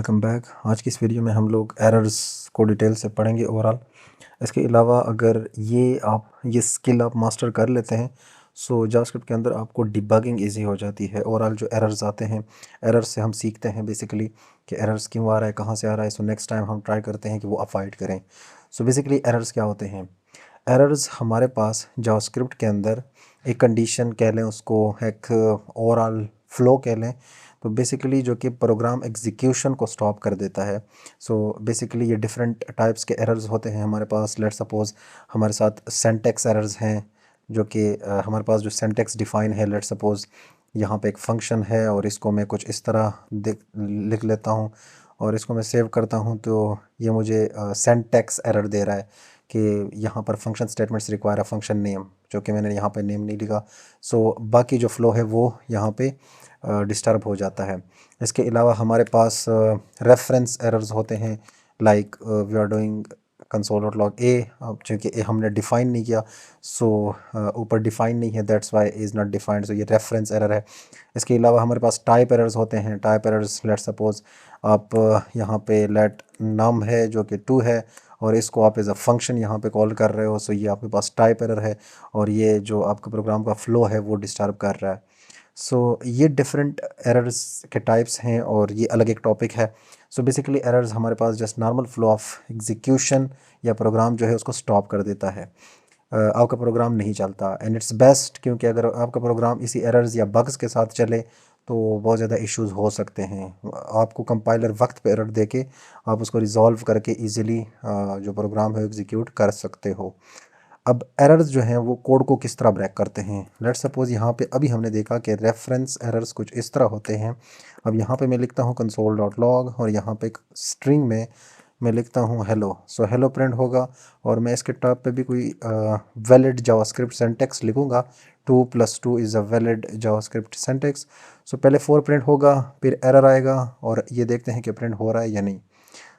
Welcome back. आज की इस वीडियो में हम लोग एरर्स को डिटेल से पढ़ेंगे ओवरऑल। इसके अलावा अगर ये स्किल आप मास्टर कर लेते हैं सो जावास्क्रिप्ट के अंदर आपको डिबगिंग इजी हो जाती है। ओवरऑल जो एरर्स आते हैं, एरर्स से हम सीखते हैं बेसिकली कि एरर्स क्यों आ रहा है, कहाँ से आ रहा है। सो नेक्स्ट टाइम हम ट्राई करते हैं कि वो अवॉइड करें। सो बेसिकली एरर्स क्या होते हैं? एरर्स हमारे पास जावास्क्रिप्ट के अंदर एक कंडीशन कह लें, उसको एक ओवरऑल फ्लो कह लें, तो बेसिकली जो कि प्रोग्राम एग्जीक्यूशन को स्टॉप कर देता है। सो बेसिकली ये डिफरेंट टाइप्स के एरर्स होते हैं हमारे पास। लेट्स सपोज हमारे साथ सिंटैक्स एरर्स हैं, जो कि हमारे पास जो सिंटैक्स डिफाइन है। लेट्स सपोज यहाँ पे एक फंक्शन है और इसको मैं कुछ इस तरह लिख लेता हूँ और इसको मैं सेव करता हूँ, तो ये मुझे सिंटैक्स एरर दे रहा है कि यहाँ पर function statements require a function name, जो कि मैंने यहाँ पे नेम नहीं लिखा। सो बाकी जो फ्लो है वो यहाँ पे डिस्टर्ब हो जाता है। इसके अलावा हमारे पास रेफरेंस एरर्स होते हैं, like we are doing console dot log A, चूँकि ए हमने डिफ़ाइन नहीं किया, सो ऊपर डिफ़ाइन नहीं है, that's why is not defined, so ये रेफरेंस एरर है। इसके अलावा हमारे पास टाइप एरर्स होते हैं। टाइप एरर्स, लेट सपोज आप यहाँ पे लेट नम है जो कि 2 है और इसको आप एज अ फंक्शन यहाँ पे कॉल कर रहे हो, सो ये आपके पास टाइप एरर है और ये जो आपका प्रोग्राम का फ्लो है वो डिस्टर्ब कर रहा है। सो ये डिफरेंट एरर्स के टाइप्स हैं और ये अलग एक टॉपिक है। सो बेसिकली एरर्स हमारे पास just normal flow of execution या प्रोग्राम जो है उसको स्टॉप कर देता है। आपका प्रोग्राम नहीं चलता एंड इट्स बेस्ट, क्योंकि अगर आपका प्रोग्राम इसी एरर्स या बग्स के साथ चले तो बहुत ज़्यादा इश्यूज हो सकते हैं। आपको कंपाइलर वक्त पे एरर देके आप उसको रिज़ॉल्व करके इजीली जो प्रोग्राम है एग्जीक्यूट कर सकते हो। अब एरर्स जो हैं वो कोड को किस तरह ब्रेक करते हैं? लेट्स सपोज यहाँ पे अभी हमने देखा कि रेफरेंस एरर्स कुछ इस तरह होते हैं। अब यहाँ पे मैं लिखता हूँ कंसोल डॉट लॉग और यहाँ पे एक स्ट्रिंग में मैं लिखता हूँ हेलो। सो हेलो प्रिंट होगा और मैं इसके टॉप पे भी कोई वैलिड जावास्क्रिप्ट सिंटैक्स लिखूँगा। 2 + 2 is a valid JavaScript syntax. So पहले 4 प्रिंट होगा, फिर एरर आएगा और ये देखते हैं कि प्रिंट हो रहा है या नहीं।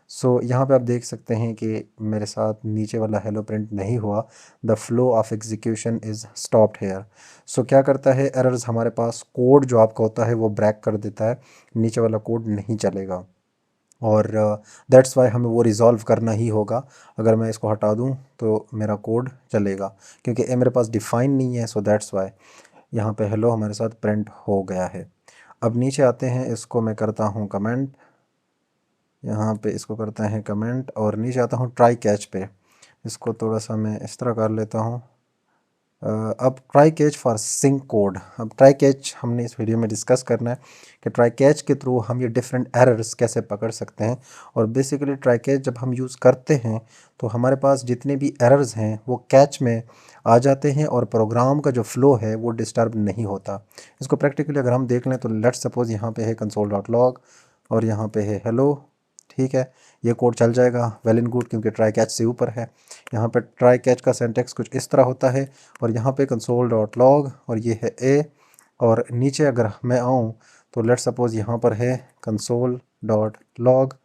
सो यहाँ पे आप देख सकते हैं कि मेरे साथ नीचे वाला हेलो प्रिंट नहीं हुआ। The flow of execution is stopped here. So क्या करता है एरर्स, हमारे पास कोड जो आपका होता है वो ब्रेक कर देता है, नीचे वाला कोड नहीं चलेगा और दैट्स वाई हमें वो रिज़ॉल्व करना ही होगा। अगर मैं इसको हटा दूँ तो मेरा कोड चलेगा, क्योंकि ये मेरे पास डिफ़ाइन नहीं है। सो दैट्स वाई यहाँ पे हेलो हमारे साथ प्रिंट हो गया है। अब नीचे आते हैं, इसको मैं करता हूँ कमेंट, यहाँ पे इसको करते हैं कमेंट और नीचे आता हूँ ट्राई कैच पे। इसको थोड़ा सा मैं इस तरह कर लेता हूँ। अब try catch for sync code. अब ट्राई कैच हमने इस वीडियो में डिस्कस करना है कि ट्राई कैच के थ्रू हम ये डिफरेंट एरर्स कैसे पकड़ सकते हैं। और बेसिकली ट्राई कैच जब हम यूज़ करते हैं तो हमारे पास जितने भी एरर्स हैं वो कैच में आ जाते हैं और प्रोग्राम का जो फ्लो है वो डिस्टर्ब नहीं होता। इसको प्रैक्टिकली अगर हम देख लें तो लेट्स सपोज यहाँ पे है कंसोल डॉट लॉग और यहाँ पे है हेलो, ठीक है, ये कोड चल जाएगा वेल एंड गुड, क्योंकि ट्राई कैच से ऊपर है। यहाँ पे ट्राई कैच का सिंटैक्स कुछ इस तरह होता है और यहाँ पे कंसोल डॉट लॉग और ये है ए और नीचे अगर मैं आऊँ तो लेट सपोज यहाँ पर है कंसोल डॉट लॉग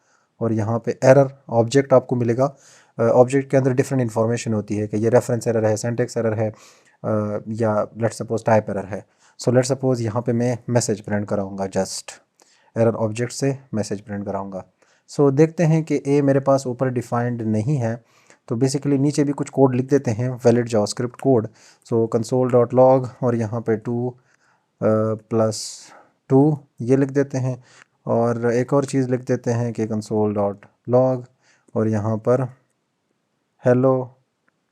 और यहाँ पे एरर ऑब्जेक्ट आपको मिलेगा। ऑब्जेक्ट के अंदर डिफरेंट इन्फॉर्मेशन होती है कि ये रेफरेंस एरर है, सिंटैक्स एरर है या लेट सपोज टाइप एरर है। सो लेट सपोज यहाँ पे मैं मैसेज प्रिंट कराऊंगा, जस्ट एरर ऑब्जेक्ट से मैसेज प्रिंट कराऊंगा। सो देखते हैं कि ए मेरे पास ऊपर डिफाइंड नहीं है, तो बेसिकली नीचे भी कुछ कोड लिख देते हैं, वैलिड जावास्क्रिप्ट कोड। सो कंसोल डॉट लॉग और यहाँ पे 2 + 2 ये लिख देते हैं और एक और चीज़ लिख देते हैं कि कंसोल डॉट लॉग और यहाँ पर हेलो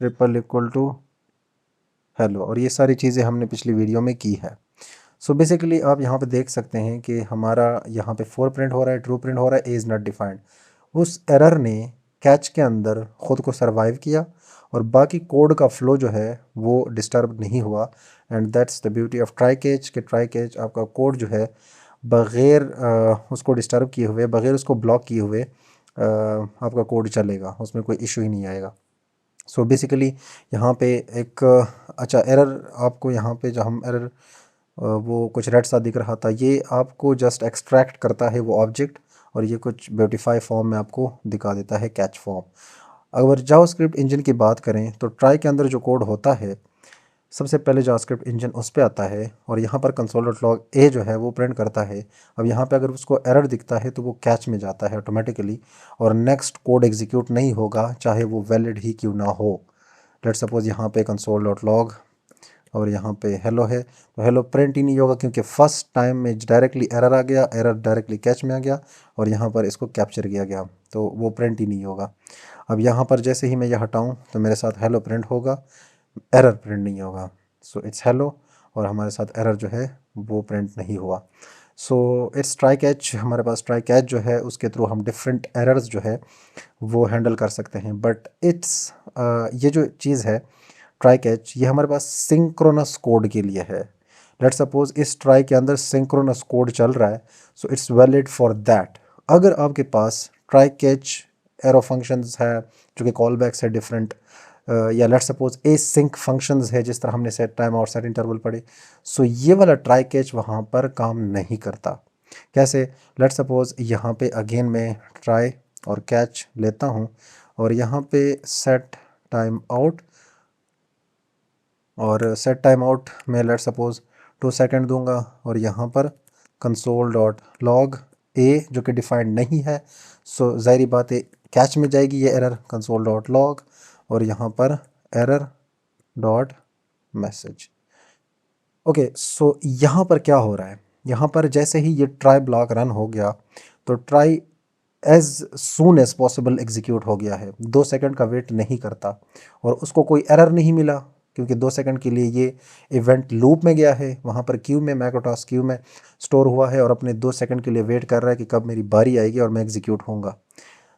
== हेलो, और ये सारी चीज़ें हमने पिछली वीडियो में की है। सो बेसिकली आप यहाँ पे देख सकते हैं कि हमारा यहाँ पे 4 प्रिंट हो रहा है, ट्रू प्रिंट हो रहा है, ए इज़ नॉट डिफाइंड। उस एरर ने कैच के अंदर ख़ुद को सरवाइव किया और बाकी कोड का फ्लो जो है वो डिस्टर्ब नहीं हुआ। And that's the beauty of try catch कि ट्राई कैच आपका कोड जो है बग़ैर उसको डिस्टर्ब किए हुए, बग़ैर उसको ब्लॉक किए हुए आपका कोड चलेगा, उसमें कोई इशू ही नहीं आएगा। सो बेसिकली यहाँ पे एक अच्छा एरर आपको यहाँ पे जो हम एरर वो कुछ रेड सा दिख रहा था, ये आपको जस्ट एक्सट्रैक्ट करता है वो ऑब्जेक्ट और ये कुछ ब्यूटीफाई फॉर्म में आपको दिखा देता है कैच फॉर्म। अगर जावास्क्रिप्ट इंजन की बात करें तो ट्राई के अंदर जो कोड होता है सबसे पहले जावास्क्रिप्ट इंजन उस पे आता है और यहाँ पर console.log ए जो है वो प्रिंट करता है। अब यहाँ पे अगर उसको एरर दिखता है तो वो कैच में जाता है ऑटोमेटिकली और नेक्स्ट कोड एग्जीक्यूट नहीं होगा, चाहे वो वैलिड ही क्यों ना हो। लेट सपोज यहाँ पे console.log और यहाँ पे हेलो है, तो हेलो प्रिंट ही नहीं होगा क्योंकि फर्स्ट टाइम में डायरेक्टली एरर आ गया, एरर डायरेक्टली कैच में आ गया और यहाँ पर इसको कैप्चर किया गया, तो वो प्रिंट ही नहीं होगा। अब यहाँ पर जैसे ही मैं ये हटाऊँ तो मेरे साथ हेलो प्रिंट होगा, एरर प्रिंट नहीं होगा। सो इट्स हेलो और हमारे साथ एरर जो है वो प्रिंट नहीं हुआ। सो इट्स ट्राई कैच, हमारे पास ट्राई कैच जो है उसके थ्रू हम डिफरेंट एरर्स जो है वो हैंडल कर सकते हैं। बट इट्स ये जो चीज़ है ट्राई कैच, ये हमारे पास सिंक्रोनस कोड के लिए है। लेट सपोज इस ट्राई के अंदर सिंक्रोनस कोड चल रहा है, so it's valid for that. अगर आपके पास ट्राई कैच एरो फंक्शंस है जो कि कॉल बैक्स है डिफरेंट, या लेट सपोज ए सिंक फंक्शंस है जिस तरह हमने सेट टाइम और सेट इंटरवल पढ़े, सो ये वाला ट्राई कैच वहाँ पर काम नहीं करता। कैसे? लेट सपोज यहाँ पे अगेन मैं ट्राई और कैच लेता हूँ और यहाँ पे सेट टाइम आउट, और सेट टाइम आउट में लेट सपोज 2 सेकंड दूंगा और यहाँ पर console.log ए जो कि डिफाइंड नहीं है, सो ज़ाहिरी बात है कैच में जाएगी ये एरर console.log और यहाँ पर एरर डॉट मैसेज। ओके, सो यहाँ पर क्या हो रहा है, यहाँ पर जैसे ही ये ट्राई ब्लॉक रन हो गया तो try as soon as possible execute हो गया है, 2 सेकंड का वेट नहीं करता और उसको कोई एरर नहीं मिला क्योंकि 2 सेकंड के लिए ये इवेंट लूप में गया है, वहाँ पर क्यू में, मैक्रोटास्क क्यू में स्टोर हुआ है और अपने 2 सेकंड के लिए वेट कर रहा है कि कब मेरी बारी आएगी और मैं एग्जीक्यूट होऊंगा।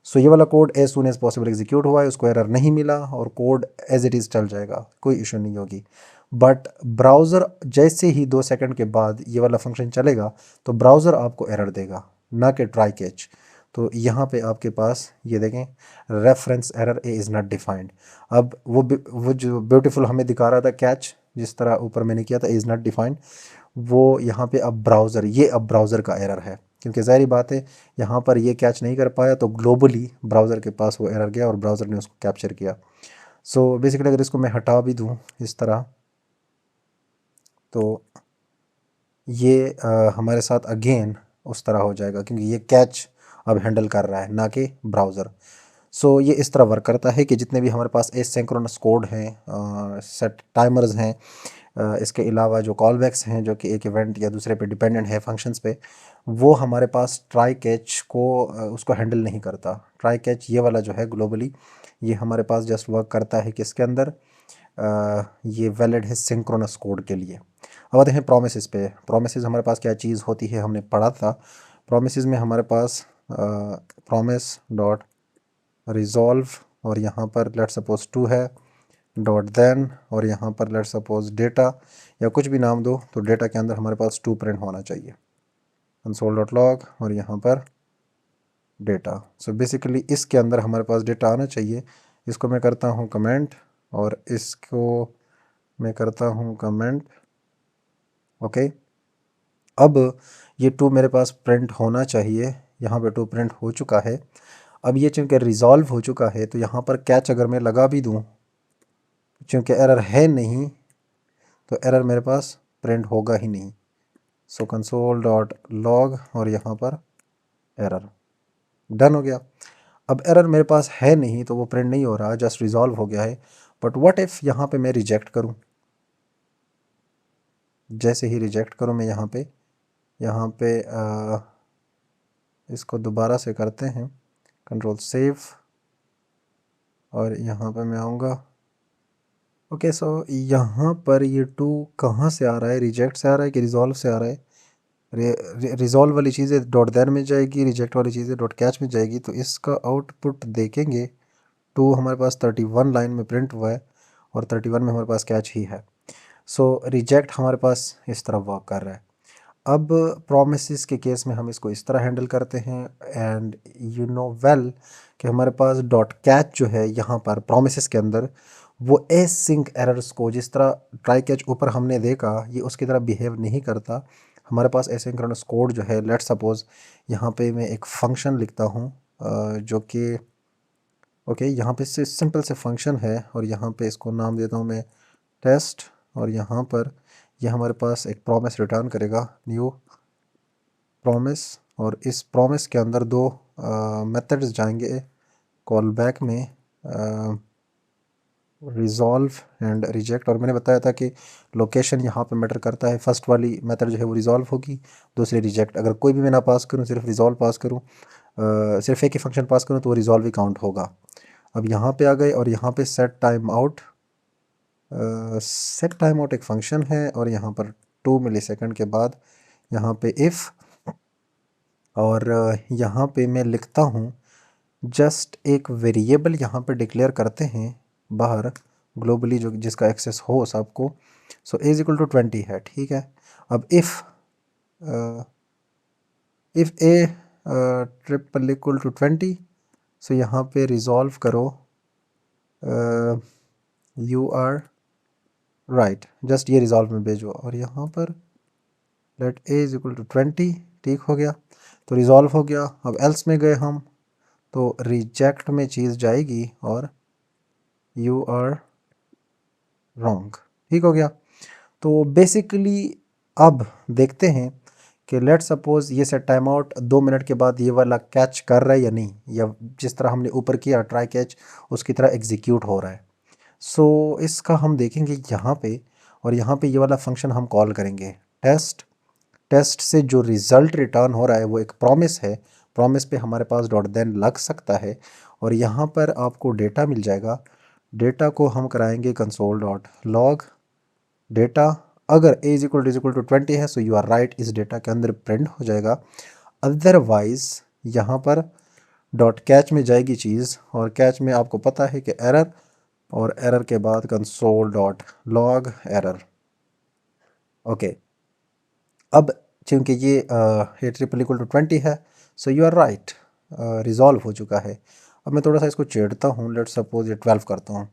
सो ये वाला code as soon as possible execute हुआ है, उसको एरर नहीं मिला और कोड एज इट इज़ चल जाएगा, कोई इशू नहीं होगी। बट ब्राउज़र जैसे ही 2 सेकंड के बाद ये वाला फंक्शन चलेगा तो ब्राउज़र आपको एरर देगा, ना कि ट्राई कैच। तो यहाँ पे आपके पास ये देखें reference error A is not defined. अब वो जो ब्यूटीफुल हमें दिखा रहा था कैच, जिस तरह ऊपर मैंने किया था इज़ नॉट डिफाइंड, वो यहाँ पे अब ब्राउज़र, ये अब ब्राउज़र का एरर है क्योंकि ज़ाहिर बात है यहाँ पर ये कैच नहीं कर पाया तो ग्लोबली ब्राउज़र के पास वो एरर गया और ब्राउज़र ने उसको कैप्चर किया। सो बेसिकली अगर इसको मैं हटा भी दूँ इस तरह तो ये हमारे साथ अगेन उस तरह हो जाएगा क्योंकि ये कैच अब हैंडल कर रहा है ना कि ब्राउज़र। सो ये इस तरह वर्क करता है कि जितने भी हमारे पास एसिंक्रोनस कोड हैं, सेट टाइमर्स हैं, इसके अलावा जो कॉल बैक्स हैं जो कि एक इवेंट या दूसरे पे डिपेंडेंट है फंक्शंस पे, वो हमारे पास ट्राई कैच को उसको हैंडल नहीं करता। ट्राई कैच ये वाला जो है ग्लोबली ये हमारे पास जस्ट वर्क करता है कि इसके अंदर ये वैलिड है सिंक्रोनस कोड के लिए। अब आते हैं प्रोमिसेस पे। प्रोमिसेस हमारे पास क्या चीज़ होती है, हमने पढ़ा था। प्रोमिसेस में हमारे पास प्रोमिस डॉट रिजॉल्व और यहाँ पर लेट सपोज 2 है डॉट देन और यहाँ पर लेट सपोज डेटा या कुछ भी नाम दो, तो डेटा के अंदर हमारे पास 2 प्रिंट होना चाहिए, console.log और यहाँ पर डेटा। सो बेसिकली इसके अंदर हमारे पास डेटा आना चाहिए। इसको मैं करता हूँ कमेंट और इसको मैं करता हूँ कमेंट। ओके, अब ये 2 मेरे पास प्रिंट होना चाहिए, यहाँ पे 2 प्रिंट हो चुका है। अब ये चूँकि रिज़ॉल्व हो चुका है तो यहाँ पर कैच अगर मैं लगा भी दूँ, चूँकि एरर है नहीं तो एरर मेरे पास प्रिंट होगा ही नहीं। सो console.log और यहाँ पर एरर डन हो गया। अब एरर मेरे पास है नहीं तो वो प्रिंट नहीं हो रहा, जस्ट रिज़ॉल्व हो गया है। बट व्हाट इफ़ यहाँ पे मैं रिजेक्ट करूँ, जैसे ही रिजेक्ट करूँ मैं यहाँ पे इसको दोबारा से करते हैं, कंट्रोल सेव और यहाँ पे मैं आऊँगा। ओके, सो यहाँ पर ये 2 कहाँ से आ रहा है, रिजेक्ट से आ रहा है कि रिज़ॉल्व से आ रहा है? रिज़ॉल्व वाली चीज़ें डॉट देन में जाएगी, रिजेक्ट वाली चीज़ें डॉट कैच में जाएगी। तो इसका आउटपुट देखेंगे 2 हमारे पास 31 लाइन में प्रिंट हुआ है और 31 में हमारे पास कैच ही है। सो रिजेक्ट हमारे पास इस तरह वर्क कर रहा है। अब प्रोमिसेस के केस में हम इसको इस तरह हैंडल करते हैं एंड यू नो वेल कि हमारे पास डॉट कैच जो है यहाँ पर प्रोमिसेस के अंदर वो एसिंक एरर्स को, जिस तरह ट्राई कैच ऊपर हमने देखा, ये उसकी तरह बिहेव नहीं करता। हमारे पास एसिंक्रोनस कोड जो है, लेट सपोज यहाँ पे मैं एक फंक्शन लिखता हूँ जो कि ओके यहाँ पे से सिंपल से फंक्शन है और यहाँ पे इसको नाम देता हूँ मैं टेस्ट और यहाँ पर ये हमारे पास एक प्रॉमिस रिटर्न करेगा, न्यू प्रॉमिस। और इस प्रॉमिस के अंदर दो मेथड्स जाएंगे कॉल बैक में, रिज़ॉल्व एंड रिजेक्ट। और मैंने बताया था कि लोकेशन यहाँ पे मैटर करता है। फर्स्ट वाली मेथड जो है वो रिज़ॉल्व होगी, दूसरी रिजेक्ट। अगर कोई भी मैं ना पास करूँ, सिर्फ रिज़ॉल्व पास करूँ, सिर्फ एक ही फंक्शन पास करूँ, तो वो रिज़ॉल्व ही काउंट होगा। अब यहाँ पे आ गए और यहाँ पे set time out. Set time out एक फंक्शन है और यहाँ पर 2 मिलीसेकंड के बाद यहाँ पे इफ़, और यहाँ पे मैं लिखता हूँ जस्ट एक वेरिएबल यहाँ पे डिक्लेयर करते हैं बाहर ग्लोबली, जो जिसका एक्सेस हो सबको। So A is equal to 20 है, ठीक है। अब if A triple equal to 20, so यहाँ पे रिजॉल्व करो यू आर राइट, जस्ट ये रिजॉल्व में भेजो और यहाँ पर let A is equal to 20, ठीक हो गया। तो रिजॉल्व हो गया। अब एल्स में गए हम, तो रिजेक्ट में चीज़ जाएगी और यू आर रॉन्ग, ठीक हो गया। तो बेसिकली अब देखते हैं कि लेट सपोज ये सेट टाइम आउट 2 मिनट के बाद ये वाला कैच कर रहा है या नहीं, या जिस तरह हमने ऊपर किया ट्राई कैच उसकी तरह एग्जीक्यूट हो रहा है। सो इसका हम देखेंगे यहाँ पे, और यहाँ पे ये वाला फंक्शन हम कॉल करेंगे टेस्ट। टेस्ट से जो रिज़ल्ट रिटर्न हो रहा है वो एक प्रॉमिस है। प्रॉमिस पे हमारे पास डॉट देन लग सकता है और यहाँ पर आपको डेटा मिल जाएगा। डेटा को हम कराएंगे कंसोल डॉट लॉग डेटा। अगर ए इज इक्वल टू 20 है, सो यू आर राइट, इस डेटा के अंदर प्रिंट हो जाएगा। अदरवाइज़ यहाँ पर डॉट कैच में जाएगी चीज़, और कैच में आपको पता है कि एरर, और एरर के बाद console dot log error. Okay, अब चूँकि ये ट्रिपल इक्वल टू 20 है, so you are right, resolve हो चुका है। अब मैं थोड़ा सा इसको छेड़ता हूँ, लेट सपोज ये 12 करता हूँ,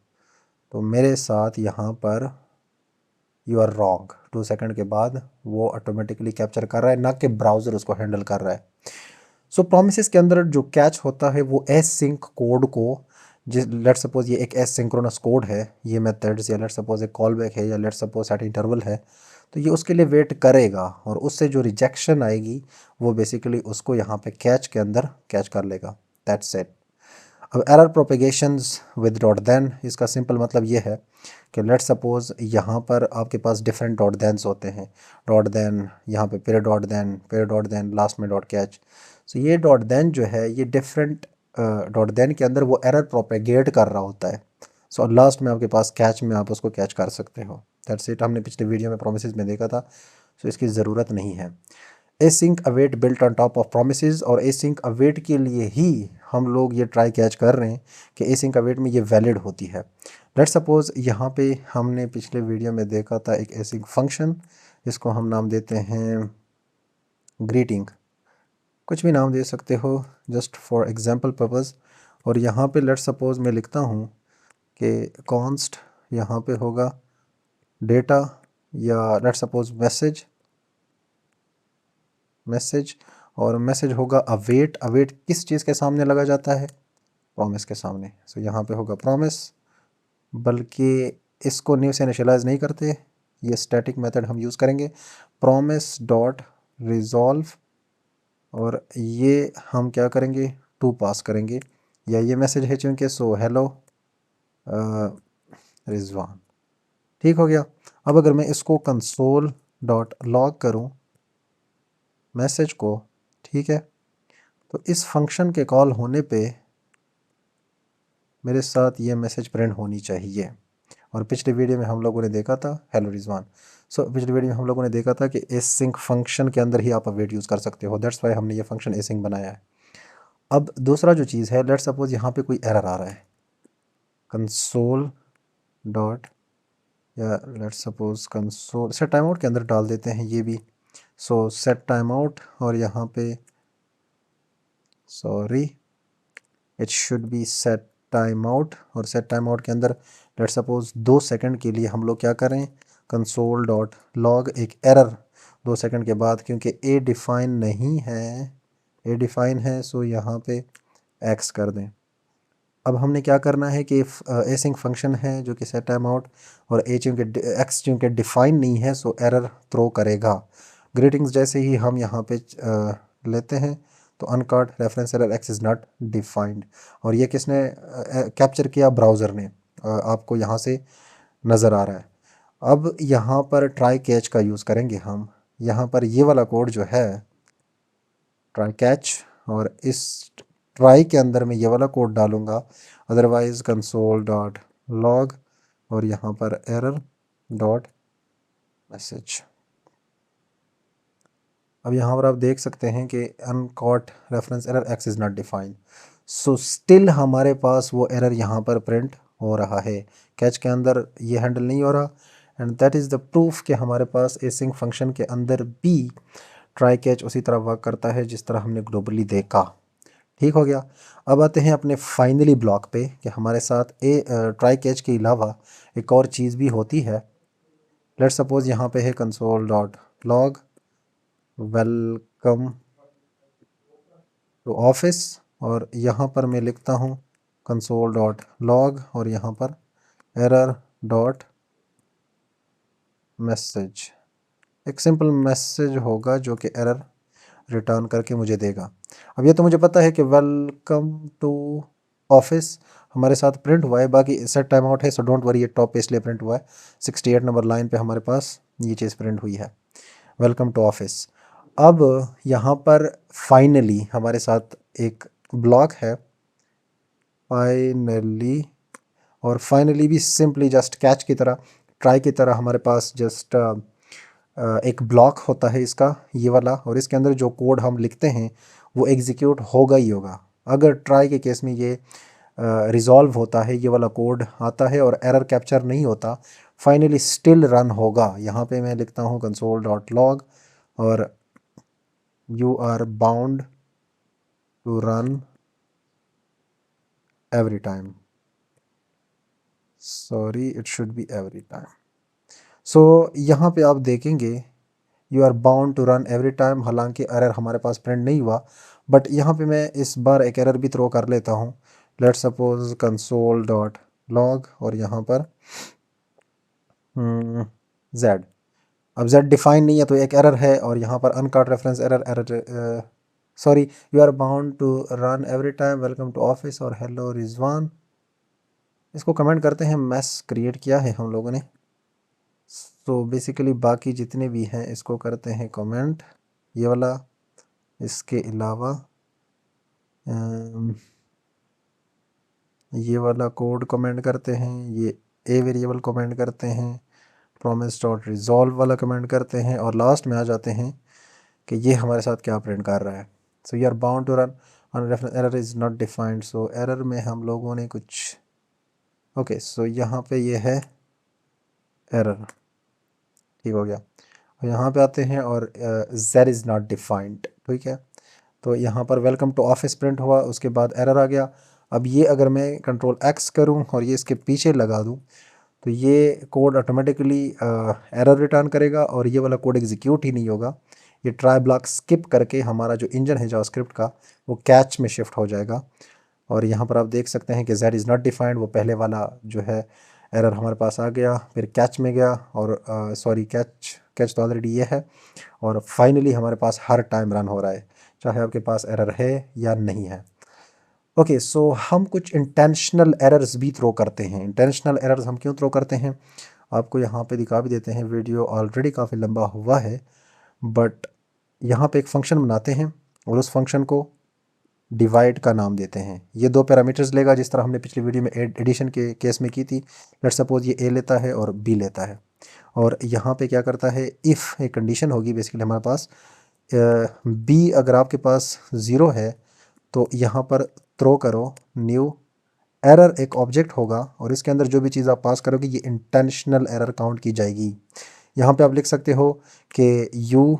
तो मेरे साथ यहाँ पर यू आर रॉन्ग 2 सेकंड के बाद वो ऑटोमेटिकली कैप्चर कर रहा है, ना कि ब्राउज़र उसको हैंडल कर रहा है। सो प्रोमिसेस के अंदर जो कैच होता है वो एस सिंक कोड को, जिस लेट सपोज ये एक एस सिंक्रोनस कोड है, ये मेथड्स, या लेट सपोज एक कॉल बैक है, या लेट सपोज सेट इंटरवल है, तो ये उसके लिए वेट करेगा और उससे जो रिजेक्शन आएगी वो बेसिकली उसको यहाँ पे कैच के अंदर कैच कर लेगा। That's it. अब एरर प्रोपेगेशंस विद डॉट देन, इसका सिंपल मतलब ये है कि लेट सपोज यहाँ पर आपके पास डिफरेंट डॉट देन्स होते हैं। डॉट देन, यहाँ पे पेर डॉट देन, लास्ट में डॉट कैच। सो ये डॉट देन जो है ये डिफरेंट डॉट देन के अंदर वो एरर प्रोपेगेट कर रहा होता है। सो लास्ट में आपके पास कैच में आप उसको कैच कर सकते हो। That's it. हमने पिछले वीडियो में प्रोमिसेस में देखा था, सो इसकी ज़रूरत नहीं है। Async await built on top of promises, और एसिंक अवेट के लिए ही हम लोग ये ट्राई कैच कर रहे हैं कि एसिंक अवेट में ये वैलिड होती है। लेट्स सपोज यहाँ पे हमने पिछले वीडियो में देखा था एक एसिंक फंक्शन, इसको हम नाम देते हैं ग्रीटिंग, कुछ भी नाम दे सकते हो जस्ट फॉर एग्जांपल पर्पस। और यहाँ पे लेट्स सपोज मैं लिखता हूँ कि कॉन्स्ट यहाँ पे होगा डेटा, या लेट्स सपोज मैसेज, और मैसेज होगा अवेट। अवेट किस चीज़ के सामने लगा जाता है? प्रॉमिस के सामने। सो यहाँ पे होगा प्रॉमिस, बल्कि इसको न्यू से इनिशियलाइज नहीं करते, ये स्टैटिक मेथड हम यूज़ करेंगे प्रॉमिस डॉट रिजॉल्व, और ये हम क्या करेंगे, टू पास करेंगे, या ये मैसेज है चूँकि, सो हेलो रिजवान, ठीक हो गया। अब अगर मैं इसको कंसोल डॉट लॉग करूँ मैसेज को, ठीक है, तो इस फंक्शन के कॉल होने पे मेरे साथ ये मैसेज प्रिंट होनी चाहिए। और पिछले वीडियो में हम लोगों ने देखा था हेलो रिजवान। सो पिछले वीडियो में हम लोगों ने देखा था कि एसिंक फंक्शन के अंदर ही आप अवेट यूज़ कर सकते हो, दैट्स वाई हमने ये फंक्शन एसिंक बनाया है। अब दूसरा जो चीज़ है, लेट्स सपोज यहाँ पे कोई एरर आ रहा है, कंसोल डॉट, या let's suppose console set time out के अंदर डाल देते हैं ये भी। सो सेट टाइम आउट, और यहाँ पे sorry it should B set time out, और सेट टाइम आउट के अंदर लेट सपोज 2 सेकंड के लिए हम लोग क्या करें, कंसोल डॉट लॉग एक एरर 2 सेकंड के बाद, क्योंकि ए डिफ़ाइन नहीं है, ए डिफ़ाइन है, सो यहाँ पे एक्स कर दें। अब हमने क्या करना है कि एसिंक फंक्शन है जो कि सेट टाइम आउट, और एक्स चूँकि डिफाइन नहीं है सो एरर थ्रो करेगा। ग्रीटिंग्स जैसे ही हम यहाँ पे लेते हैं तो uncaught reference error x is not defined, और ये किसने कैप्चर किया? ब्राउज़र ने। आपको यहाँ से नज़र आ रहा है। अब यहाँ पर ट्राई कैच का यूज़ करेंगे हम। यहाँ पर ये वाला कोड जो है ट्राई कैच, और इस ट्राई के अंदर मैं ये वाला कोड डालूँगा, अदरवाइज़ कंसोल डॉट लॉग और यहाँ पर एरर डॉट मैसेज। अब यहाँ पर आप देख सकते हैं कि uncaught reference error x is not defined, so still हमारे पास वो एरर यहाँ पर प्रिंट हो रहा है। कैच के अंदर ये हैंडल नहीं हो रहा, and that is the proof कि हमारे पास एसिंक फंक्शन के अंदर भी ट्राई कैच उसी तरह वर्क करता है जिस तरह हमने ग्लोबली देखा। ठीक हो गया। अब आते हैं अपने फाइनली ब्लॉक पे कि हमारे साथ ट्राई कैच के अलावा एक और चीज़ भी होती है। लेट्स सपोज़ यहाँ पे है console dot log welcome to office, और यहाँ पर मैं लिखता हूँ कंसोल डॉट लॉग और यहाँ पर एरर डॉट मैसेज। एक सिंपल मैसेज होगा जो कि एरर रिटर्न करके मुझे देगा। अब ये तो मुझे पता है कि वेलकम टू ऑफिस हमारे साथ प्रिंट हुआ है, बाकी सेट टाइम आउट है सो डोंट वरी, ये टॉप पे इसलिए प्रिंट हुआ है। 68 नंबर लाइन पे हमारे पास ये चीज़ प्रिंट हुई है, वेलकम टू ऑफिस। अब यहाँ पर फाइनली हमारे साथ एक ब्लॉक है फाइनली, और फाइनली भी सिंपली जस्ट कैच की तरह, ट्राई की तरह हमारे पास जस्ट एक ब्लॉक होता है इसका, ये वाला, और इसके अंदर जो कोड हम लिखते हैं वो एग्जीक्यूट होगा ही होगा। अगर ट्राई के केस में ये रिज़ॉल्व होता है, ये वाला कोड आता है और एरर कैप्चर नहीं होता, फाइनली स्टिल रन होगा। यहाँ पे मैं लिखता हूँ कंसोल डॉट लॉग और you are bound to run every time, sorry it should be every time. So यहाँ पे आप देखेंगे you are bound to run every time, हालांकि एरर हमारे पास प्रिंट नहीं हुआ, बट यहाँ पे मैं इस बार एक एरर भी थ्रो कर लेता हूँ। Let's suppose console dot log और यहाँ पर जेड। अब जेड डिफाइन नहीं है तो एक एरर है, और यहाँ पर uncaught reference error error sorry you are bound to run every time welcome to office और हेलो रिजवान। इसको कमेंट करते हैं, मैस क्रिएट किया है हम लोगों ने। तो बेसिकली बाकी जितने भी हैं इसको करते हैं कमेंट, ये वाला, इसके अलावा ये वाला कोड कमेंट करते हैं, ये ए वेरिएबल कमेंट करते हैं, प्रॉमिस डॉट रिजॉल्व वाला कमेंट करते हैं, और लास्ट में आ जाते हैं कि ये हमारे साथ क्या प्रिंट कर रहा है। So you are bound to run on reference error is not defined. So error में हम लोगों ने कुछ ओके, सो यहाँ पे ये है एरर, ठीक हो गया। और यहाँ पे आते हैं और जेड इज़ नॉट डिफाइंड, ठीक है। तो यहाँ पर वेलकम टू ऑफिस प्रिंट हुआ, उसके बाद एरर आ गया। अब ये अगर मैं कंट्रोल एक्स करूँ और ये इसके पीछे लगा दूँ तो ये कोड ऑटोमेटिकली एरर रिटर्न करेगा, और ये वाला कोड एग्जीक्यूट ही नहीं होगा। ये ट्राई ब्लॉक स्किप करके हमारा जो इंजन है जावास्क्रिप्ट का वो कैच में शिफ्ट हो जाएगा। और यहाँ पर आप देख सकते हैं कि जेड इज़ नॉट डिफाइंड, वो पहले वाला जो है एरर हमारे पास आ गया, फिर कैच में गया, और सॉरी कैच कैच तो ऑलरेडी ये है, और फाइनली हमारे पास हर टाइम रन हो रहा है चाहे आपके पास एरर है या नहीं है। ओके, सो हम कुछ इंटेंशनल एरर्स भी थ्रो करते हैं। इंटेंशनल एरर्स हम क्यों थ्रो करते हैं आपको यहाँ पे दिखा भी देते हैं। वीडियो ऑलरेडी काफ़ी लंबा हुआ है, बट यहाँ पे एक फंक्शन बनाते हैं और उस फंक्शन को डिवाइड का नाम देते हैं। ये दो पैरामीटर्स लेगा जिस तरह हमने पिछली वीडियो में एडिशन के केस में की थी। लेट्स सपोज ये ए लेता है और बी लेता है, और यहाँ पे क्या करता है, इफ़ एक कंडीशन होगी बेसिकली हमारे पास, बी अगर आपके पास ज़ीरो है तो यहाँ पर थ्रो करो न्यू एरर, एक ऑब्जेक्ट होगा और इसके अंदर जो भी चीज़ आप पास करोगे ये इंटेंशनल एरर काउंट की जाएगी। यहाँ पे आप लिख सकते हो कि you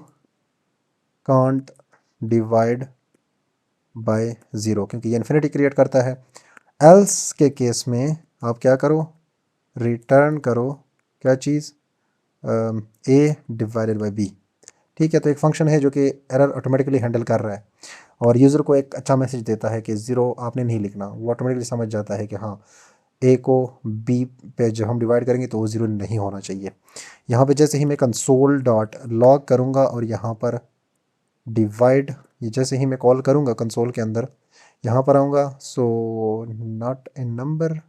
can't divide by zero, क्योंकि ये इन्फिनिटी क्रिएट करता है। एल्स के केस में आप क्या करो, रिटर्न करो क्या चीज़, ए डिवाइडेड बाय बी। ठीक है, तो एक फंक्शन है जो कि एरर ऑटोमेटिकली हैंडल कर रहा है। और यूज़र को एक अच्छा मैसेज देता है कि ज़ीरो आपने नहीं लिखना, वो ऑटोमेटिकली समझ जाता है कि हाँ ए को बी पे जब हम डिवाइड करेंगे तो वो ज़ीरो नहीं होना चाहिए। यहाँ पे जैसे ही मैं कंसोल डॉट लॉग करूँगा और यहाँ पर डिवाइड, ये जैसे ही मैं कॉल करूँगा कंसोल के अंदर, यहाँ पर आऊँगा, सो नॉट ए नंबर,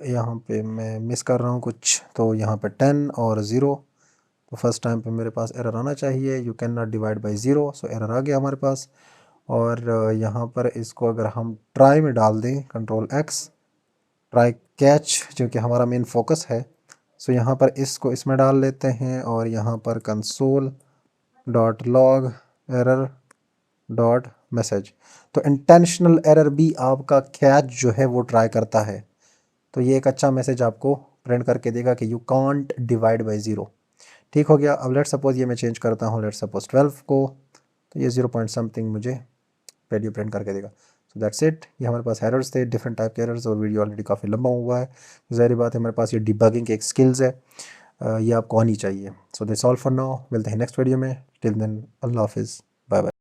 यहाँ पे मैं मिस कर रहा हूँ कुछ, तो यहाँ पे 10 और 0, तो फर्स्ट टाइम पे मेरे पास एरर आना चाहिए, you can not divide by zero, so error आ गया हमारे पास। और यहाँ पर इसको अगर हम ट्राई में डाल दें, कंट्रोल एक्स, ट्राई कैच जो कि हमारा मेन फोकस है, सो यहाँ पर इसको इसमें डाल लेते हैं और यहाँ पर console dot log error dot message. तो इंटेंशनल एरर भी आपका कैच जो है वो ट्राई करता है, तो ये एक अच्छा मैसेज आपको प्रिंट करके देगा कि you can't divide by zero. ठीक हो गया। अब लेट सपोज ये मैं चेंज करता हूँ, लेट सपोज 12 को, तो ये 0 पॉइंट समथिंग मुझे वैल्यू प्रिंट करके देगा। So that's it. ये हमारे पास एरर्स थे, डिफरेंट टाइप के एरर्स, और वीडियो ऑलरेडी काफ़ी लंबा हुआ है, ज़ाहिर बात है हमारे पास ये डिबगिंग की एक स्किल्स है, ये आपको आनी चाहिए। So that's all for now, मिलते हैं नेक्स्ट वीडियो में, टिल देन अल्लाह हाफिज़, बाय बाय।